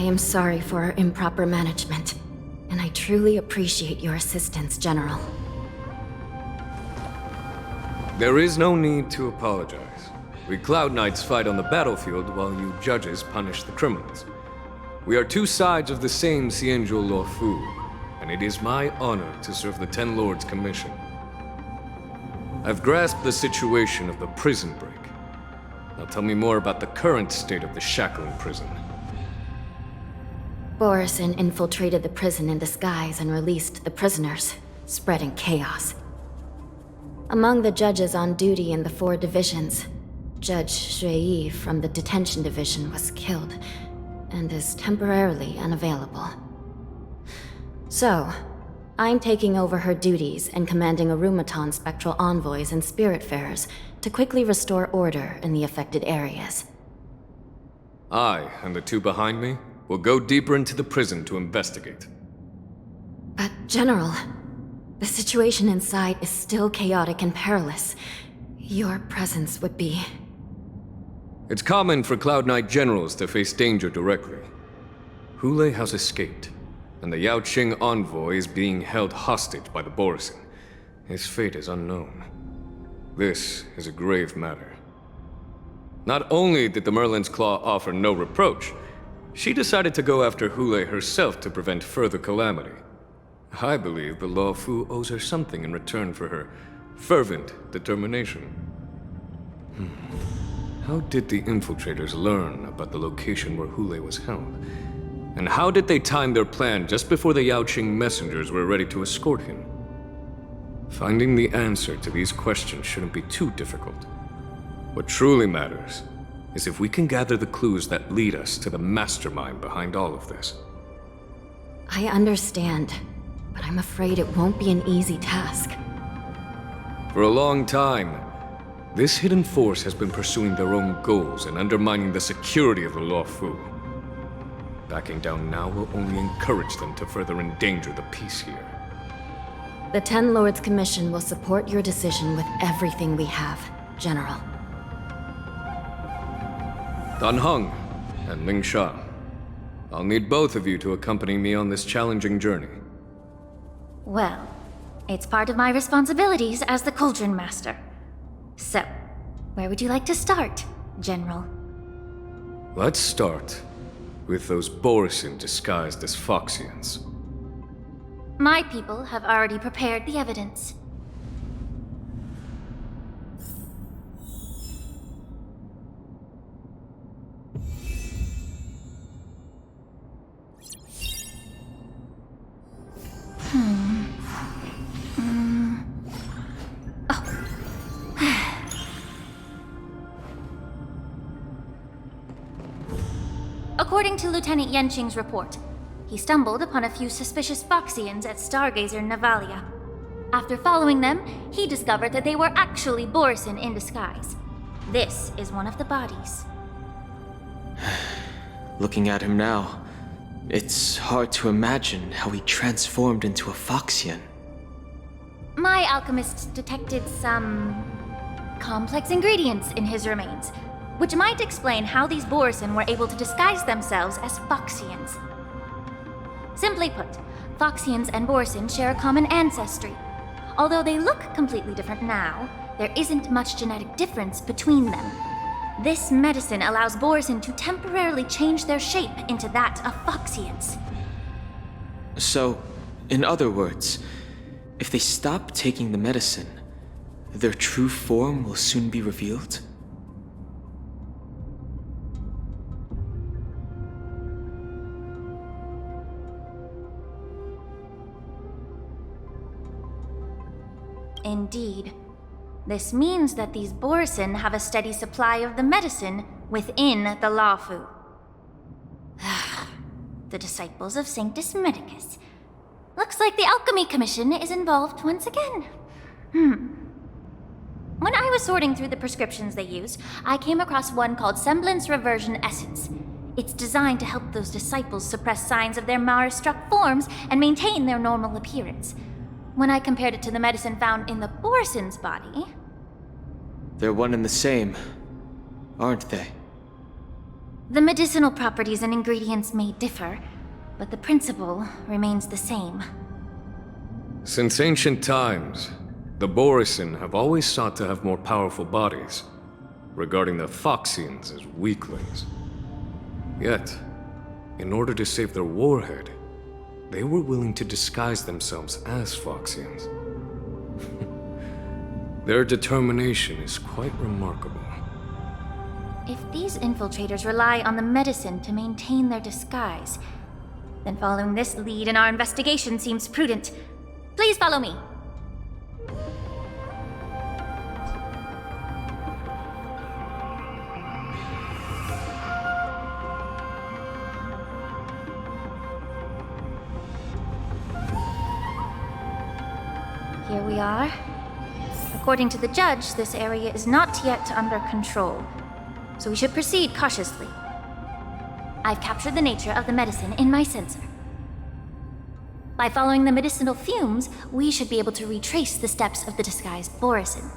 am sorry for our improper management, and I truly appreciate your assistance, General. There is no need to apologize. We Cloud Knights fight on the battlefield while you judges punish the criminals. We are two sides of the same Cienjo Luofu, and it is my honor to serve the Ten Lords' commission. I've grasped the situation of the prison break. Now tell me more about the current state of the Shackling prison. Borison infiltrated the prison in disguise and released the prisoners, spreading chaos. Among the judges on duty in the 4 divisions, Judge Shui from the Detention Division was killed and is temporarily unavailable. So, I'm taking over her duties and commanding Arumaton spectral envoys and spiritfarers to quickly restore order in the affected areas. I, and the 2 behind me, will go deeper into the prison to investigate. But, General, the situation inside is still chaotic and perilous. Your presence would be... It's common for Cloud Knight generals to face danger directly. Hule has escaped, and the Yaoqing envoy is being held hostage by the Borison. His fate is unknown. This is a grave matter. Not only did the Merlin's Claw offer no reproach, she decided to go after Hule herself to prevent further calamity. I believe the Luofu owes her something in return for her fervent determination. How did the infiltrators learn about the location where Hule was held? And how did they time their plan just before the Yaoqing messengers were ready to escort him? Finding the answer to these questions shouldn't be too difficult. What truly matters is if we can gather the clues that lead us to the mastermind behind all of this. I understand, but I'm afraid it won't be an easy task. For a long time, this hidden force has been pursuing their own goals and undermining the security of the Luofu. Backing down now will only encourage them to further endanger the peace here. The Ten Lords Commission will support your decision with everything we have, General. Dan Heng and Ling Sha, I'll need both of you to accompany me on this challenging journey. Well, it's part of my responsibilities as the Cauldron Master. So, where would you like to start, General? Let's start with those Borison disguised as Foxians. My people have already prepared the evidence. According to Lieutenant Yenqing's report, he stumbled upon a few suspicious Foxians at Stargazer Navalia. After following them, he discovered that they were actually Borison in disguise. This is one of the bodies. Looking at him now, it's hard to imagine how he transformed into a Foxian. My alchemists detected some complex ingredients in his remains, which might explain how these Borison were able to disguise themselves as Foxians. Simply put, Foxians and Borison share a common ancestry. Although they look completely different now, there isn't much genetic difference between them. This medicine allows Borison to temporarily change their shape into that of Foxians. So, in other words, if they stop taking the medicine, their true form will soon be revealed? Indeed. This means that these Borison have a steady supply of the medicine within the Luofu. The disciples of Sanctus Medicus. Looks like the Alchemy Commission is involved once again. When I was sorting through the prescriptions they use, I came across one called Semblance Reversion Essence. It's designed to help those disciples suppress signs of their Mara-struck forms and maintain their normal appearance. When I compared it to the medicine found in the Borison's body... They're one and the same, aren't they? The medicinal properties and ingredients may differ, but the principle remains the same. Since ancient times, the Borisin have always sought to have more powerful bodies, regarding the Foxians as weaklings. Yet, in order to save their warhead, they were willing to disguise themselves as Foxians. Their determination is quite remarkable. If these infiltrators rely on the medicine to maintain their disguise, then following this lead in our investigation seems prudent. Please follow me. Here we are. According to the judge, this area is not yet under control, so we should proceed cautiously. I've captured the nature of the medicine in my sensor. By following the medicinal fumes, we should be able to retrace the steps of the disguised Borisin.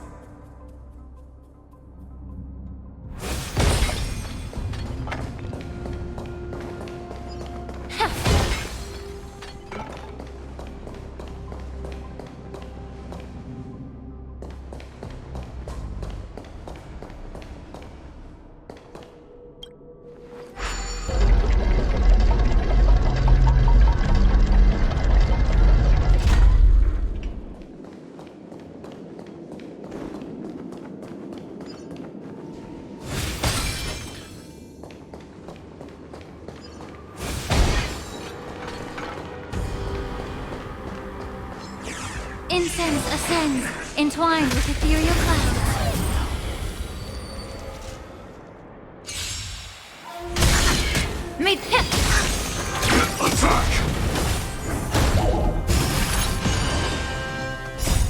Incense ascends, entwined with ethereal clouds. Made hit! Attack!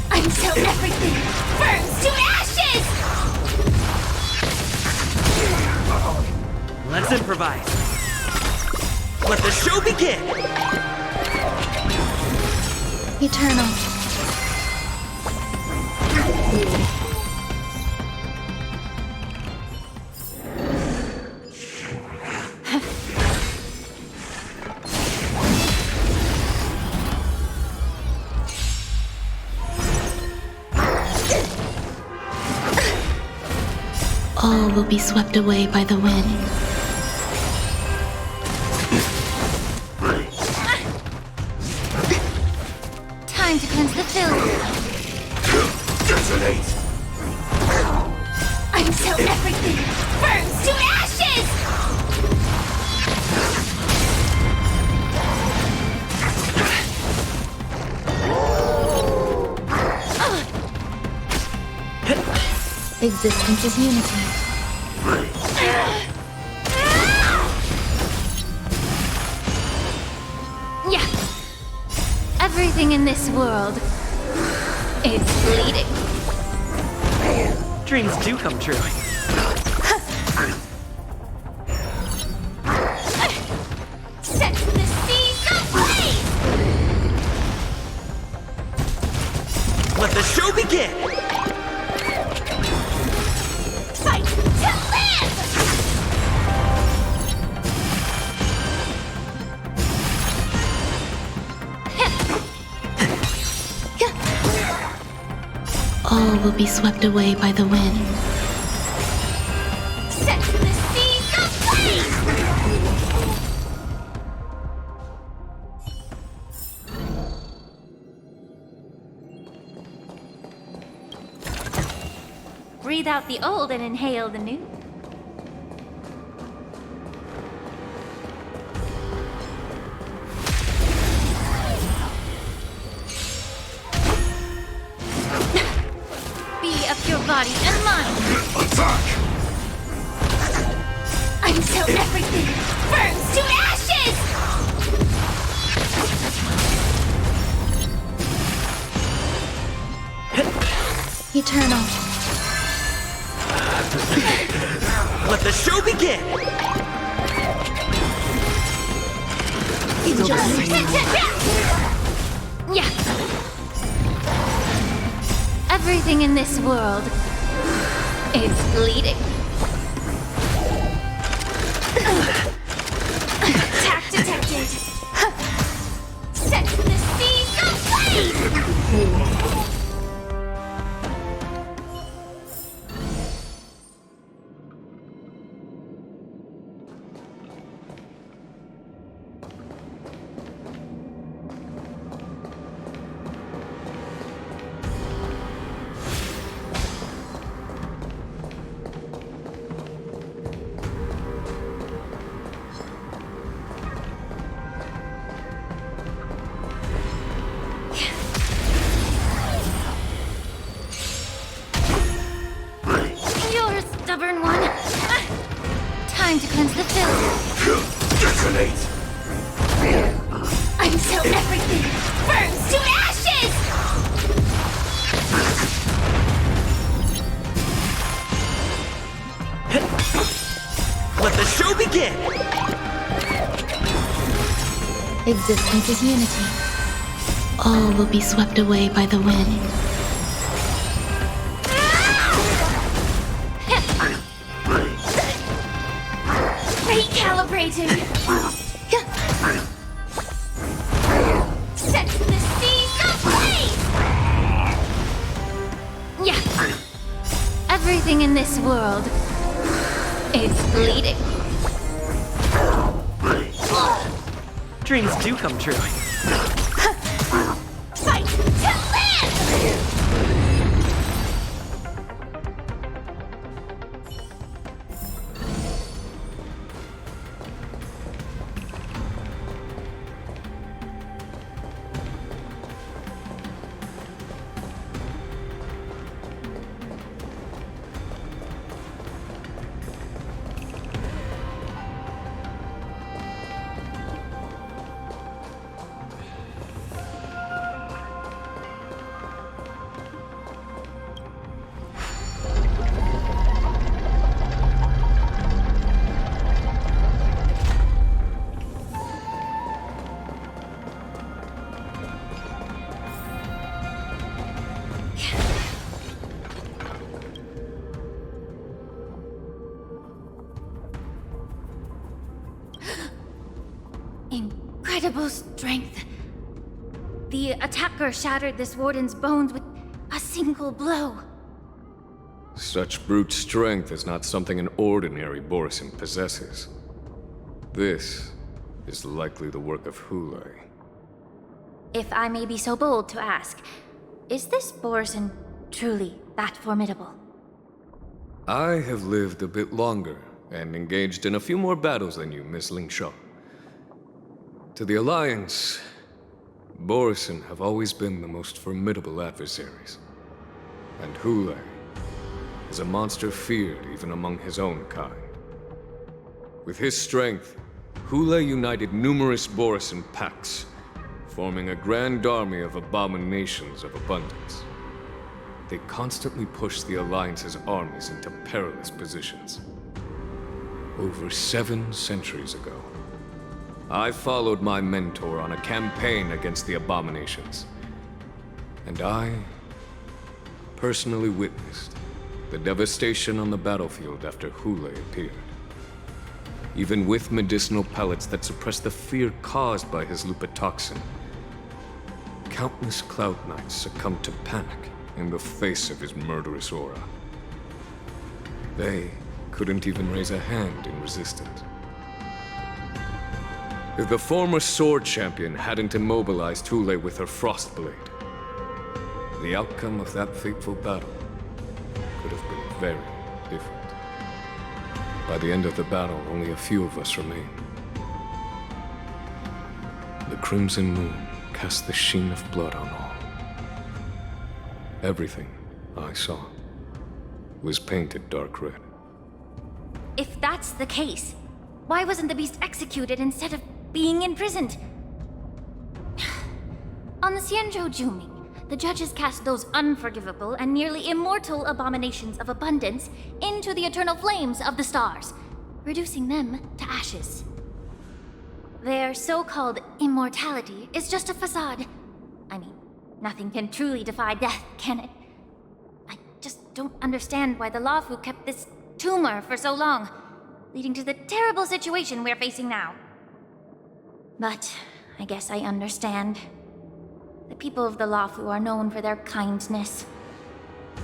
Until everything burns to ashes! Let's improvise. Let the show begin! Eternal. All will be swept away by the wind. Time to cleanse the filth. Detonate! Until everything burns to ashes! Existence is unity. Yeah. Everything in this world is bleeding. Dreams do come true. Set the seas ablaze! Let the show begin! Fight to live! All will be swept away by the wind. Set the seas ablaze! Breathe out the old and inhale the new. Be of your body and mind. Attack! Until everything burns to ashes! Eternal. Let the show begin! Yeah. Everything in this world is bleeding. fate! Until everything burns to ashes! Let the show begin! Existence is unity. All will be swept away by the wind. Recalibrating! Set the seas ablaze! Yeah. Everything in this world is bleeding. Dreams do come true. Fight to live! Incredible strength. The attacker shattered this warden's bones with a single blow. Such brute strength is not something an ordinary Borisin possesses. This is likely the work of Hule. If I may be so bold to ask, is this Borisin truly that formidable? I have lived a bit longer and engaged in a few more battles than you, Miss Lingshaw. To the Alliance, Borisin have always been the most formidable adversaries. And Hule is a monster feared even among his own kind. With his strength, Hule united numerous Borisin pacts, forming a grand army of abominations of abundance. They constantly pushed the Alliance's armies into perilous positions. Over 7 centuries ago, I followed my mentor on a campaign against the abominations. And I personally witnessed the devastation on the battlefield after Hule appeared. Even with medicinal pellets that suppressed the fear caused by his lupitoxin, countless Cloud Knights succumbed to panic in the face of his murderous aura. They couldn't even raise a hand in resistance. If the former sword champion hadn't immobilized Hule with her frost blade, the outcome of that fateful battle could have been very different. By the end of the battle, only a few of us remained. The crimson moon cast the sheen of blood on all. Everything I saw was painted dark red. If that's the case, why wasn't the beast executed instead of being imprisoned? On the Xianzhou Juming, the judges cast those unforgivable and nearly immortal abominations of abundance into the eternal flames of the stars, reducing them to ashes. Their so-called immortality is just a facade. I mean, nothing can truly defy death, can it? I just don't understand why the Luofu kept this tumor for so long, leading to the terrible situation we're facing now. But I guess I understand. The people of the Luofu are known for their kindness.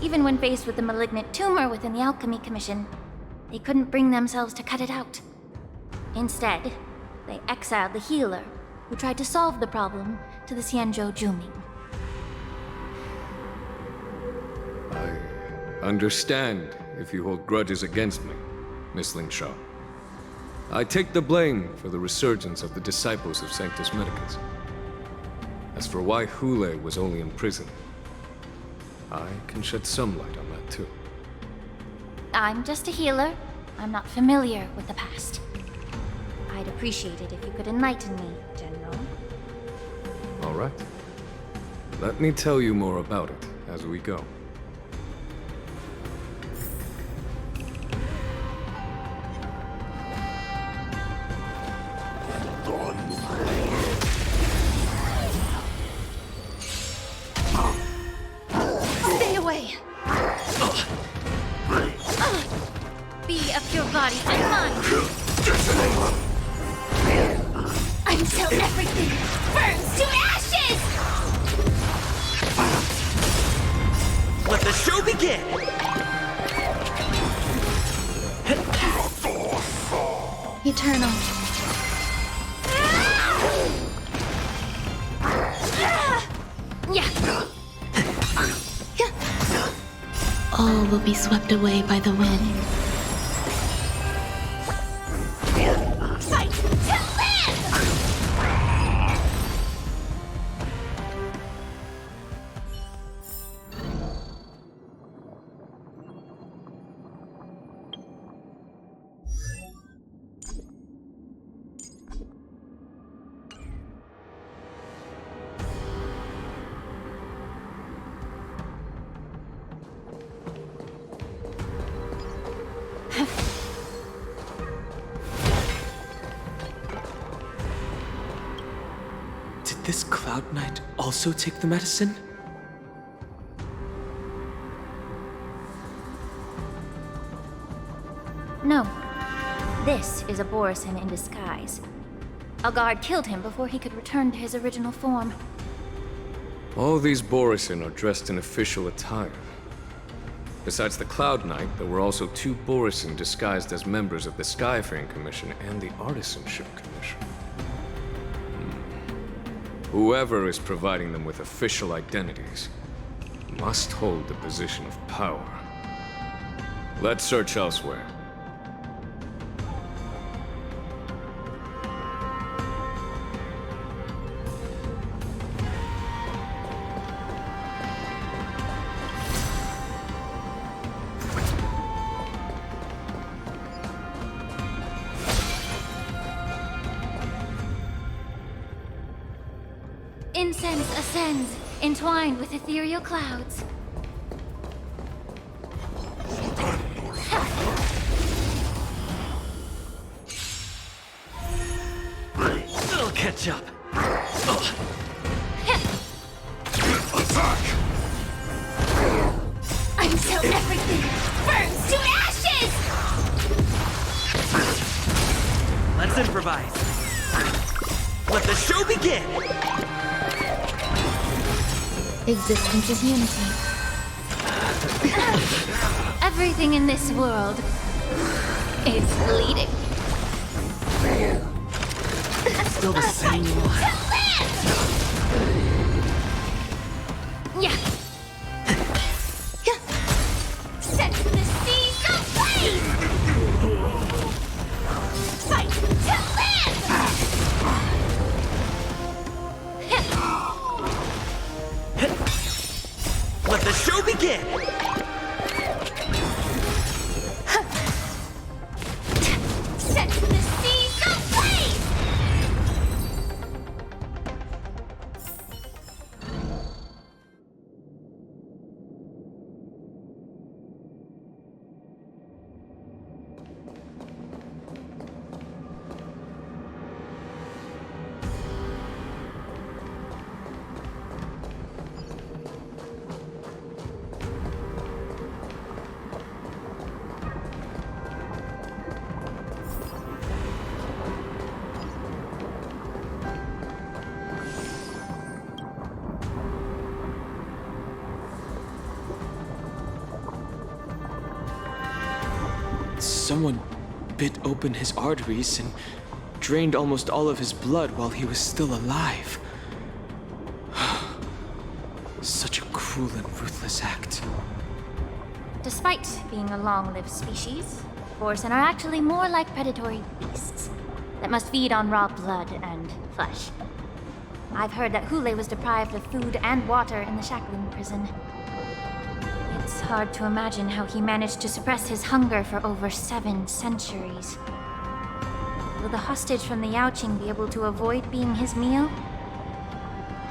Even when faced with the malignant tumor within the Alchemy Commission, they couldn't bring themselves to cut it out. Instead, they exiled the healer, who tried to solve the problem, to the Xianzhou Juming. I understand if you hold grudges against me, Miss Lingshaw. I take the blame for the resurgence of the disciples of Sanctus Medicus. As for why Hule was only in prison, I can shed some light on that too. I'm just a healer. I'm not familiar with the past. I'd appreciate it if you could enlighten me, General. All right. Let me tell you more about it as we go. Stay away! Be of your body and mind! Until everything burns to ashes! Let the show begin! Eternal. Yeah. All will be swept away by the wind. Fight to live! Did this Cloud Knight also take the medicine? No. This is a Borisin in disguise. A guard killed him before he could return to his original form. All these Borisin are dressed in official attire. Besides the Cloud Knight, there were also 2 Borisin disguised as members of the Skyfaring Commission and the Artisanship Commission. Whoever is providing them with official identities must hold the position of power. Let's search elsewhere. Incense ascends, entwined with ethereal clouds. It'll catch up. Until everything burns to ashes! Let's improvise. Let the show begin! Existence is unity. Everything in this world is bleeding. Still the same one. Yeah. Set the seas ablaze! Fight to live! Let the show begin! Set the seas ablaze! Someone bit open his arteries and drained almost all of his blood while he was still alive. Such a cruel and ruthless act. Despite being a long-lived species, Borisin are actually more like predatory beasts that must feed on raw blood and flesh. I've heard that Hule was deprived of food and water in the shackling prison. It's hard to imagine how he managed to suppress his hunger for over 7 centuries. will the hostage from the Yaoqing be able to avoid being his meal?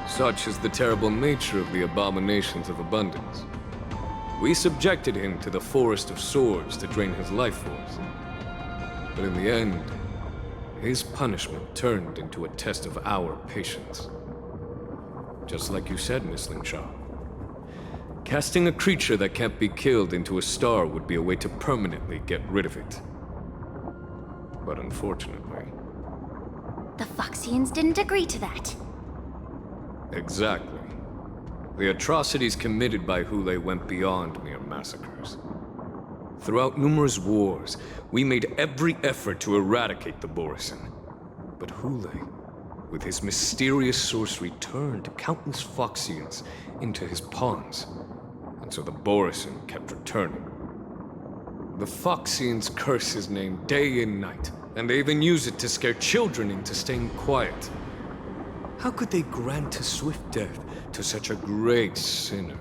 Such is the terrible nature of the abominations of abundance. We subjected him to the forest of swords to drain his life force. But in the end, his punishment turned into a test of our patience. Just like you said, Miss Lingshaw. Casting a creature that can't be killed into a star would be a way to permanently get rid of it. But unfortunately... The Foxians didn't agree to that. Exactly. The atrocities committed by Hule went beyond mere massacres. Throughout numerous wars, we made every effort to eradicate the Borisin. But Hule, with his mysterious sorcery, turned countless Foxians into his pawns. And so the Borisin kept returning. The Foxians curse his name day and night, and they even use it to scare children into staying quiet. How could they grant a swift death to such a great sinner?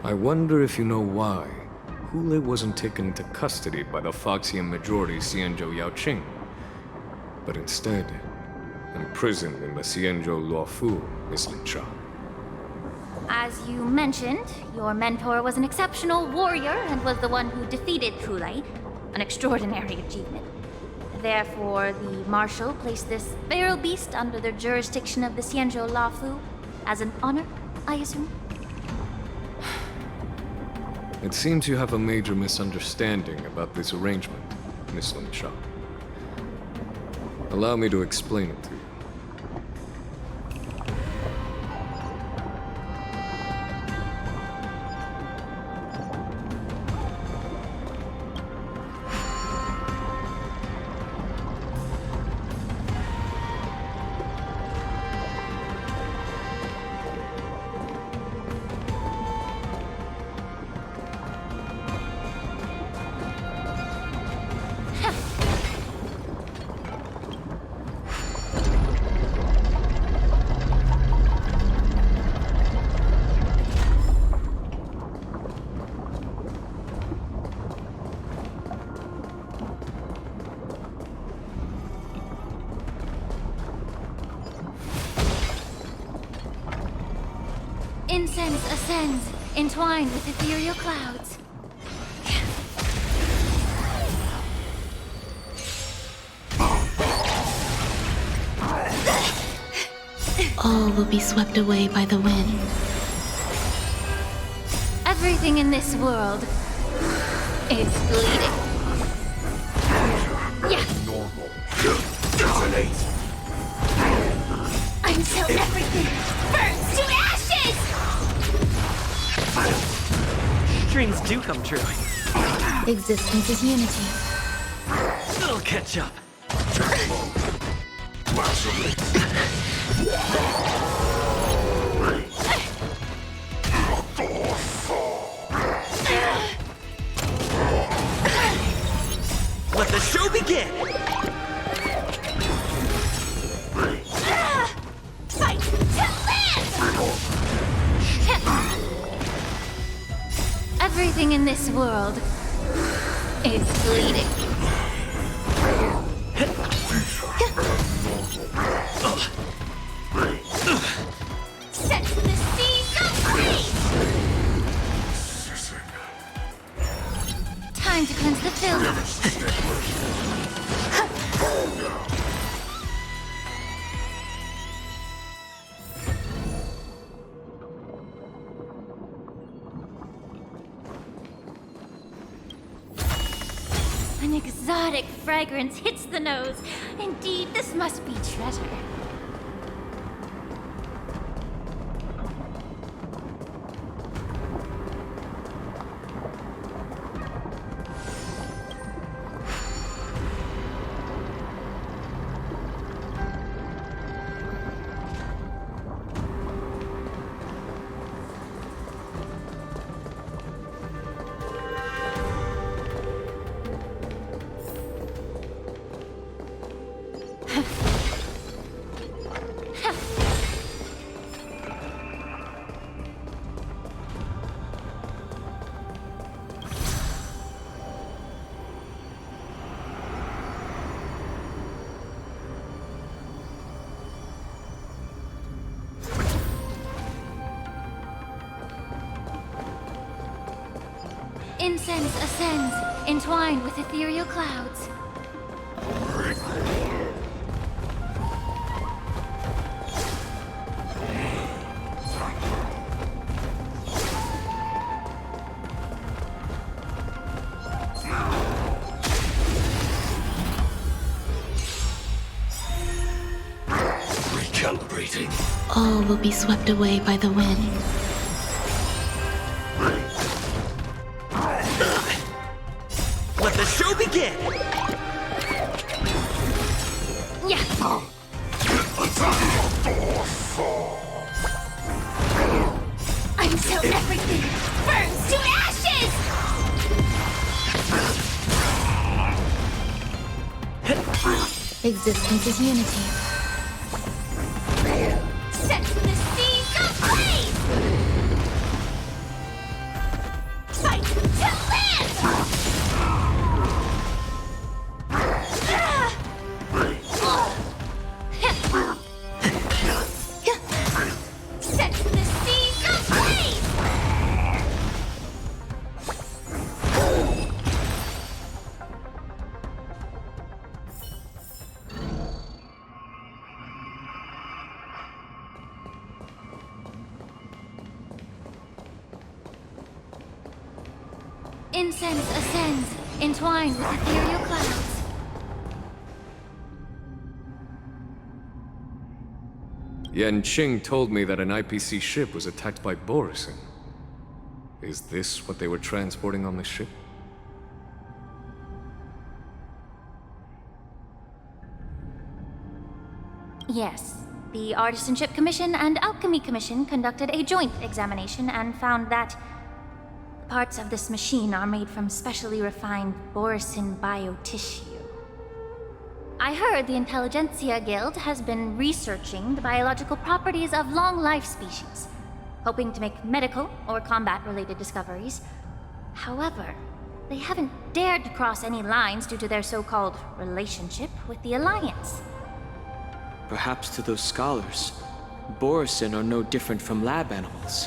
I wonder if you know why Hule wasn't taken into custody by the Foxian majority Xianzhou Yaoqing, but instead imprisoned in the Xianzhou Luofu, Miss Lingshaw. As you mentioned, your mentor was an exceptional warrior and was the one who defeated Hule, an extraordinary achievement. Therefore, the Marshal placed this feral beast under the jurisdiction of the Xianzhou Luofu as an honor, I assume? It seems you have a major misunderstanding about this arrangement, Miss Lingshaw. Allow me to explain it to you. Incense ascends, entwined with ethereal clouds. All will be swept away by the wind. Everything in this world is bleeding. Yeah. Until everything burns to ashes! Dreams do come true. Existence is unity. It'll catch up. Let the show begin! Fight to live! Everything in this world is bleeding. Set the seas free! Time to cleanse the filth. An exotic fragrance hits the nose. Indeed, this must be treasure. Incense ascends, entwined with ethereal clouds. Recalibrating. All will be swept away by the wind. Let the show begin! Yeah. Until everything burns to ashes! Existence is unity. Set the seas ablaze! Fight to live! Set the seas ablaze! Incense ascends, entwined with ethereal clouds. Yan Qing told me that an IPC ship was attacked by Borison. Is this what they were transporting on the ship? Yes. The Artisanship Commission and Alchemy Commission conducted a joint examination and found that parts of this machine are made from specially refined Borison biotissue. I heard the Intelligentsia Guild has been researching the biological properties of long-life species, hoping to make medical or combat-related discoveries. However, they haven't dared to cross any lines due to their so-called relationship with the Alliance. Perhaps to those scholars, Borison are no different from lab animals.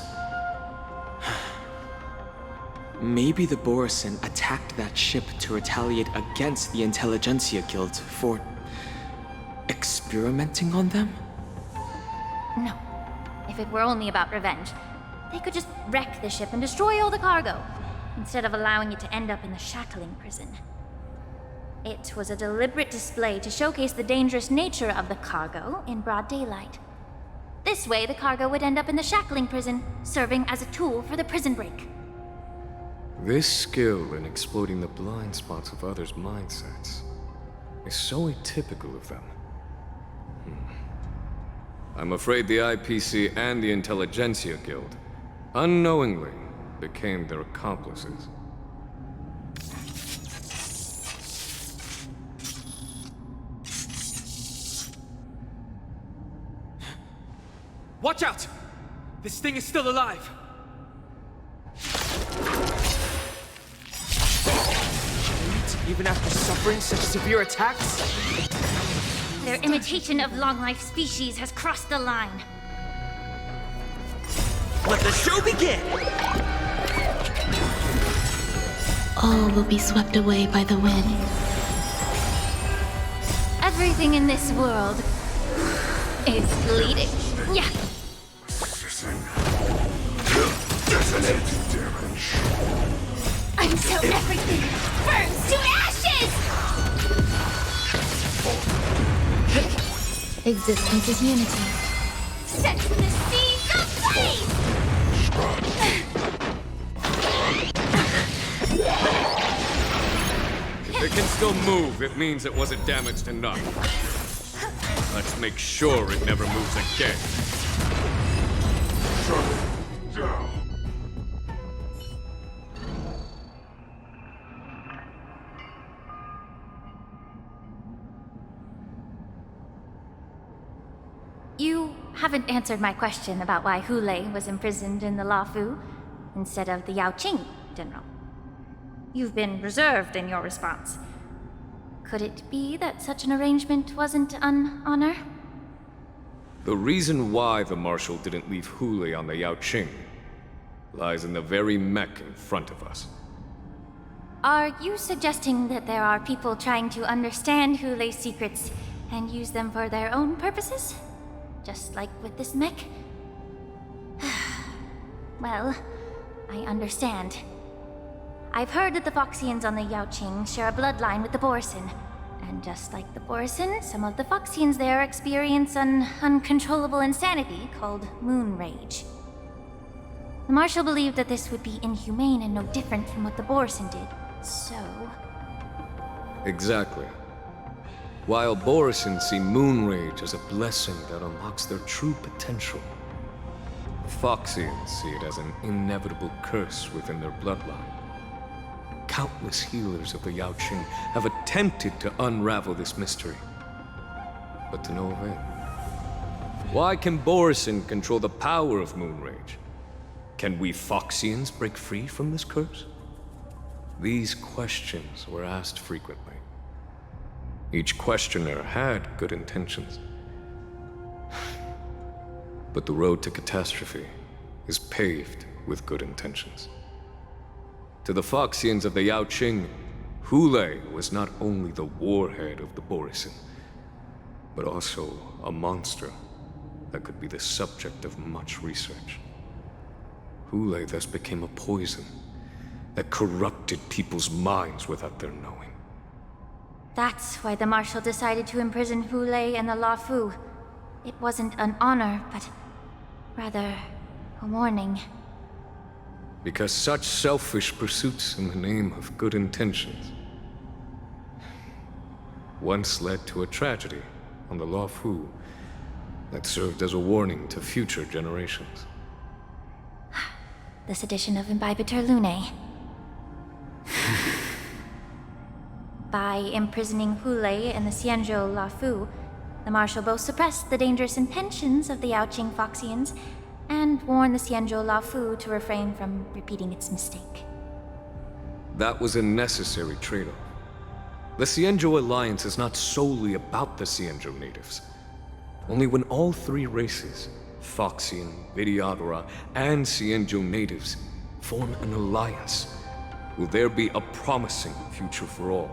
Maybe the Borison attacked that ship to retaliate against the Intelligentsia Guild for experimenting on them? No. If it were only about revenge, they could just wreck the ship and destroy all the cargo, instead of allowing it to end up in the shackling prison. It was a deliberate display to showcase the dangerous nature of the cargo in broad daylight. This way, the cargo would end up in the shackling prison, serving as a tool for the prison break. This skill in exploiting the blind spots of others' mindsets is so atypical of them. I'm afraid the IPC and the Intelligentsia Guild unknowingly became their accomplices. Watch out! This thing is still alive! Even after suffering such severe attacks? Their imitation of long-life species has crossed the line. Let the show begin! All will be swept away by the wind. Everything in this world is bleeding. Yeah. Detonating damage. Until everything burns to ashes! Existence is unity. Set the seas ablaze! If it can still move, it means it wasn't damaged enough. Let's make sure it never moves again. Shut it down. You haven't answered my question about why Hule was imprisoned in the Lafu instead of the Yaoqing, General. You've been reserved in your response. Could it be that such an arrangement wasn't an honor? The reason why the Marshal didn't leave Hule on the Yaoqing lies in the very mech in front of us. Are you suggesting that there are people trying to understand Hule's secrets and use them for their own purposes? Just like with this mech? Well, I understand. I've heard that the Foxians on the Yaoqing share a bloodline with the Borisin. And just like the Borisin, some of the Foxians there experience an uncontrollable insanity called moon rage. The Marshal believed that this would be inhumane and no different from what the Borisin did, so... Exactly. While Borisin see moon rage as a blessing that unlocks their true potential, Foxians see it as an inevitable curse within their bloodline. Countless healers of the Yaoqing have attempted to unravel this mystery, but to no avail. Why can Borisin control the power of moon rage? Can we Foxians break free from this curse? These questions were asked frequently. Each questioner had good intentions. But the road to catastrophe is paved with good intentions. To the Foxians of the Yaoqing, Hule was not only the warhead of the Borisin, but also a monster that could be the subject of much research. Hule thus became a poison that corrupted people's minds without their knowing. That's why the Marshal decided to imprison Hule and the Lafu. It wasn't an honor, but rather a warning. Because such selfish pursuits in the name of good intentions once led to a tragedy on the Lafu that served as a warning to future generations. This edition of Imbibitor Lunae. By imprisoning Hule and the Xianzhou Lafu, the Marshal both suppressed the dangerous intentions of the Yaoqing Foxians and warned the Xianzhou Lafu to refrain from repeating its mistake. That was a necessary trade-off. The Xianzhou Alliance is not solely about the Xianzhou natives. Only when all three races, Foxian, Vidyadhara, and Xianzhou natives, form an alliance, will there be a promising future for all.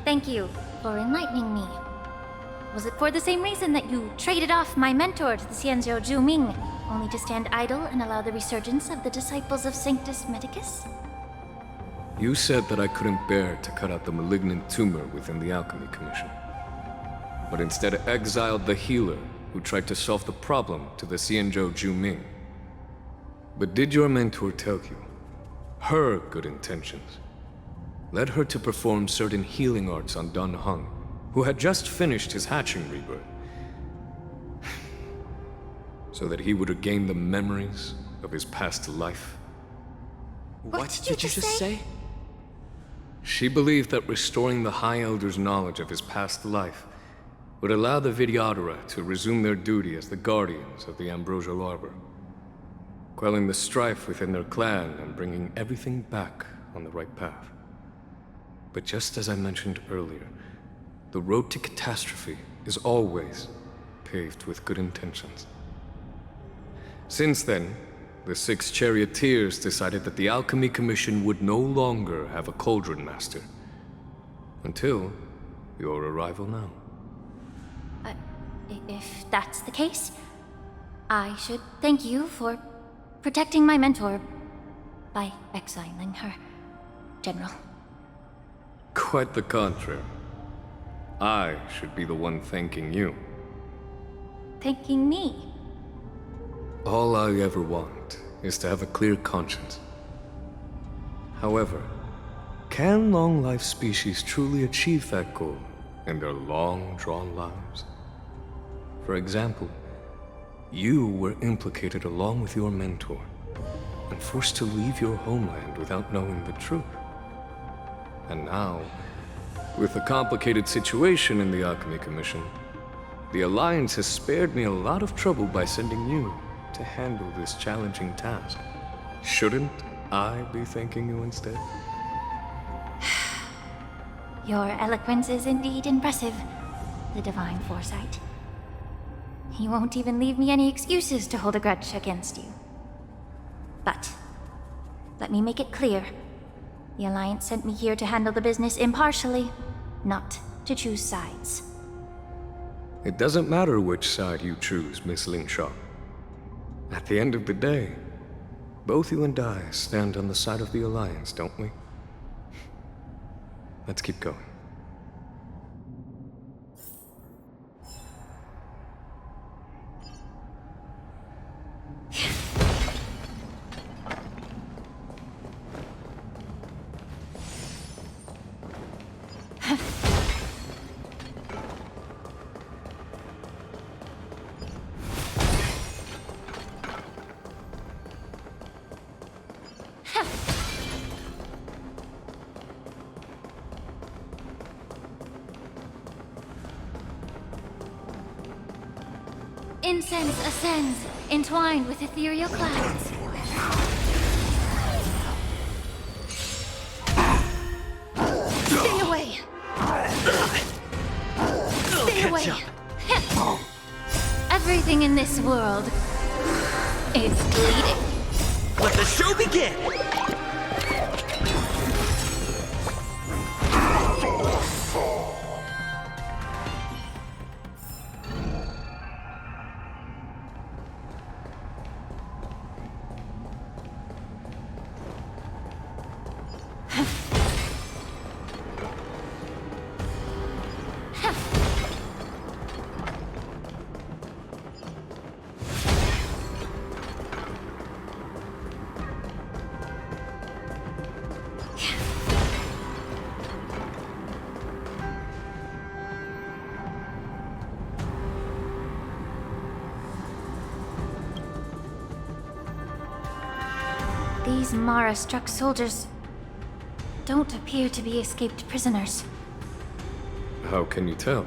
Thank you for enlightening me. Was it for the same reason that you traded off my mentor to the Xianzhou Zhuming, only to stand idle and allow the resurgence of the disciples of Sanctus Medicus? You said that I couldn't bear to cut out the malignant tumor within the Alchemy Commission, but instead exiled the healer who tried to solve the problem to the Xianzhou Zhuming. But did your mentor tell you her good intentions led her to perform certain healing arts on Dun Hung, who had just finished his hatching rebirth, so that he would regain the memories of his past life? What did you just say? She believed that restoring the High Elder's knowledge of his past life would allow the Vidyadhara to resume their duty as the guardians of the Ambrosial Arbor, quelling the strife within their clan and bringing everything back on the right path. But just as I mentioned earlier, the road to catastrophe is always paved with good intentions. Since then, the 6 charioteers decided that the Alchemy Commission would no longer have a cauldron master. Until your arrival now. If that's the case, I should thank you for protecting my mentor by exiling her, General. Quite the contrary. I should be the one thanking you. Thanking me? All I ever want is to have a clear conscience. However, can long-life species truly achieve that goal in their long-drawn lives? For example, you were implicated along with your mentor and forced to leave your homeland without knowing the truth. And now, with the complicated situation in the Alchemy Commission, the Alliance has spared me a lot of trouble by sending you to handle this challenging task. Shouldn't I be thanking you instead? Your eloquence is indeed impressive, the divine foresight. You won't even leave me any excuses to hold a grudge against you. But, let me make it clear. The Alliance sent me here to handle the business impartially, not to choose sides. It doesn't matter which side you choose, Miss Lingshaw. At the end of the day, both you and I stand on the side of the Alliance, don't we? Let's keep going. Incense ascends, entwined with ethereal clouds. Stay away! Stay away! Everything in this world is bleeding. Let the show begin! These Mara-struck soldiers don't appear to be escaped prisoners. How can you tell?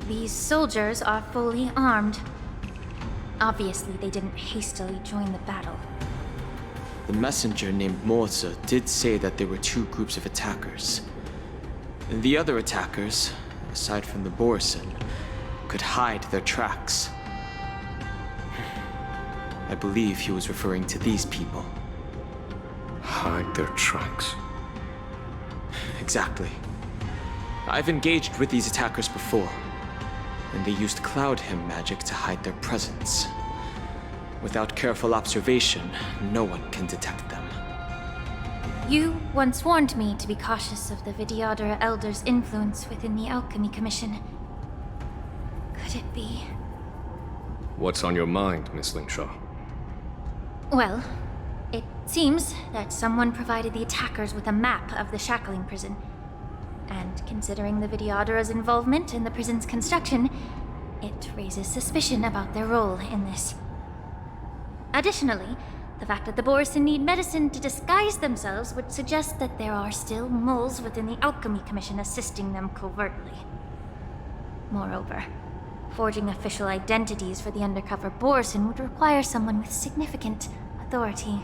These soldiers are fully armed. Obviously, they didn't hastily join the battle. The messenger named Morza did say that there were two groups of attackers. The other attackers, aside from the Borison, could hide their tracks. I believe he was referring to these people. Hide their tracks. Exactly. I've engaged with these attackers before, and they used Cloud Hymn magic to hide their presence. Without careful observation, no one can detect them. You once warned me to be cautious of the Vidyadhara Elder's influence within the Alchemy Commission. Could it be? What's on your mind, Miss Lingshaw? Well, it seems that someone provided the attackers with a map of the shackling prison. And considering the Vidyadhara's involvement in the prison's construction, it raises suspicion about their role in this. Additionally, the fact that the Borison need medicine to disguise themselves would suggest that there are still moles within the Alchemy Commission assisting them covertly. Moreover, forging official identities for the undercover Borison would require someone with significant authority.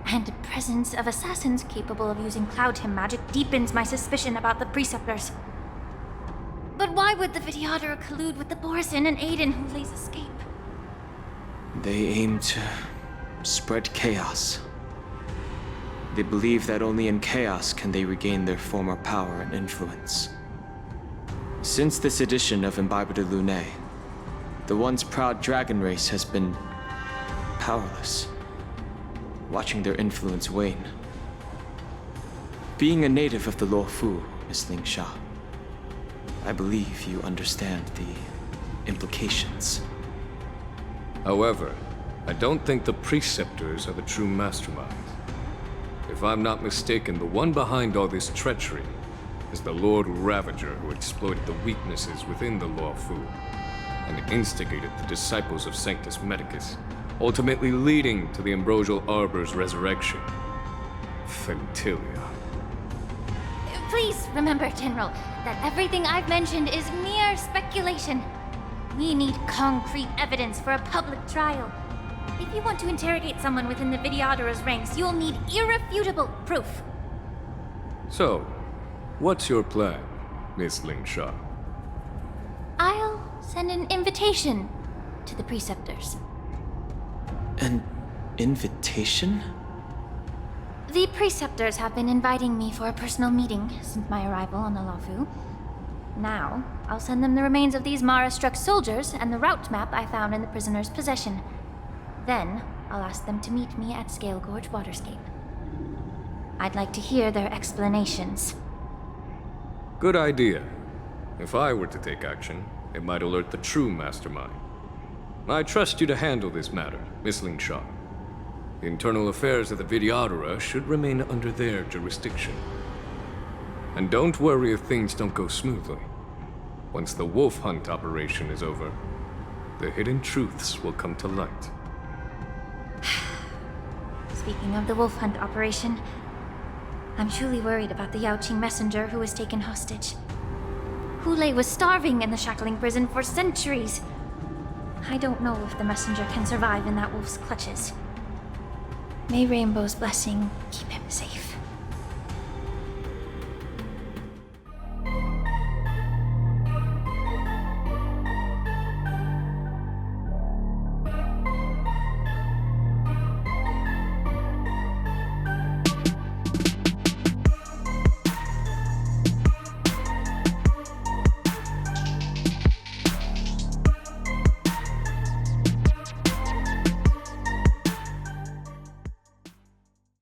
And the presence of assassins capable of using Cloud Hymn magic deepens my suspicion about the Preceptors. But why would the Vidyadhara collude with the Borison and aid in Hulei's escape? They aim to spread chaos. They believe that only in chaos can they regain their former power and influence. Since this edition of Imbibe de Lune, the once proud dragon race has been powerless, watching their influence wane. Being a native of the Luofu, Miss Lingshaw, I believe you understand the implications. However, I don't think the Preceptors are the true masterminds. If I'm not mistaken, the one behind all this treachery is the Lord Ravager who exploited the weaknesses within the Luofu and instigated the disciples of Sanctus Medicus, ultimately leading to the Ambrosial Arbor's resurrection. Fentilia. Please remember, General, that everything I've mentioned is mere speculation. We need concrete evidence for a public trial. If you want to interrogate someone within the Vidyadhara's ranks, you'll need irrefutable proof. So, what's your plan, Miss Lingshaw? I'll send an invitation to the Preceptors. An invitation? The preceptors have been inviting me for a personal meeting since my arrival on Alafu. Now, I'll send them the remains of these Mara-struck soldiers and the route map I found in the prisoner's possession. Then, I'll ask them to meet me at Scale Gorge Waterscape. I'd like to hear their explanations. Good idea. If I were to take action, it might alert the true mastermind. I trust you to handle this matter, Miss Lingshaw. The internal affairs of the Vidyadhara should remain under their jurisdiction. And don't worry if things don't go smoothly. Once the wolf hunt operation is over, the hidden truths will come to light. Speaking of the wolf hunt operation, I'm truly worried about the Yaoqing messenger who was taken hostage. Hulei was starving in the shackling prison for centuries. I don't know if the messenger can survive in that wolf's clutches. May Rainbow's blessing keep him safe.